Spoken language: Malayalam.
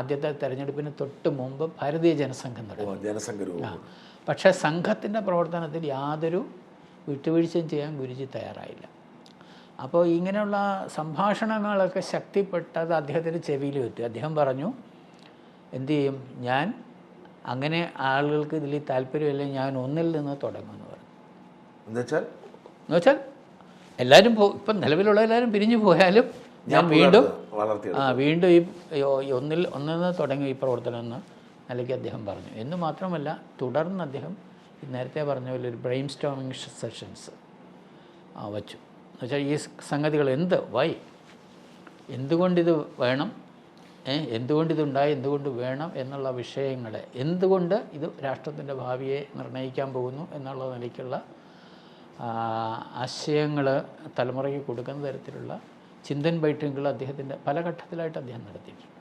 ആദ്യത്തെ തെരഞ്ഞെടുപ്പിന് തൊട്ട് മുമ്പ് ഭാരതീയ ജനസംഘം തുടങ്ങി. പക്ഷേ സംഘത്തിൻ്റെ പ്രവർത്തനത്തിൽ യാതൊരു വിട്ടുവീഴ്ചയും ചെയ്യാൻ ഗുരുജി തയ്യാറായില്ല. അപ്പോൾ ഇങ്ങനെയുള്ള സംഭാഷണങ്ങളൊക്കെ ശക്തിപ്പെട്ടത് അദ്ദേഹത്തിൻ്റെ ചെവിയിൽ പറ്റി. അദ്ദേഹം പറഞ്ഞു, എന്തു ചെയ്യും, ഞാൻ അങ്ങനെ ആളുകൾക്ക് ഇതിൽ താല്പര്യമില്ല, ഞാൻ ഒന്നിൽ നിന്ന് തുടങ്ങുമെന്ന് പറഞ്ഞു. എന്നുവെച്ചാൽ എല്ലാവരും ഇപ്പം നിലവിലുള്ള എല്ലാവരും പിരിഞ്ഞു പോയാലും ഞാൻ വീണ്ടും ഈ ഒന്നിൽ തുടങ്ങി ഈ പ്രവർത്തനം എന്ന നിലയ്ക്ക് അദ്ദേഹം പറഞ്ഞു. എന്ന് മാത്രമല്ല, തുടർന്ന് അദ്ദേഹം നേരത്തെ പറഞ്ഞ പോലെ ഒരു ബ്രെയിൻ സ്റ്റോമിങ് സെഷൻസ് വച്ചു. എന്നുവെച്ചാൽ ഈ സംഗതികൾ എന്തുകൊണ്ടിത് വേണം, എന്തുകൊണ്ടിതുണ്ടായി, എന്തുകൊണ്ട് വേണം എന്നുള്ള വിഷയങ്ങളെ, എന്തുകൊണ്ട് ഇത് രാഷ്ട്രത്തിൻ്റെ ഭാവിയെ നിർണ്ണയിക്കാൻ പോകുന്നു എന്നുള്ള നിലയ്ക്കുള്ള ആശയങ്ങൾ തലമുറയ്ക്ക് കൊടുക്കുന്ന തരത്തിലുള്ള ചിന്തൻ ബൈറ്റിങ്ങുകൾ അദ്ദേഹത്തിൻ്റെ പല ഘട്ടത്തിലായിട്ട് അദ്ദേഹം നടത്തിയിട്ടുണ്ട്.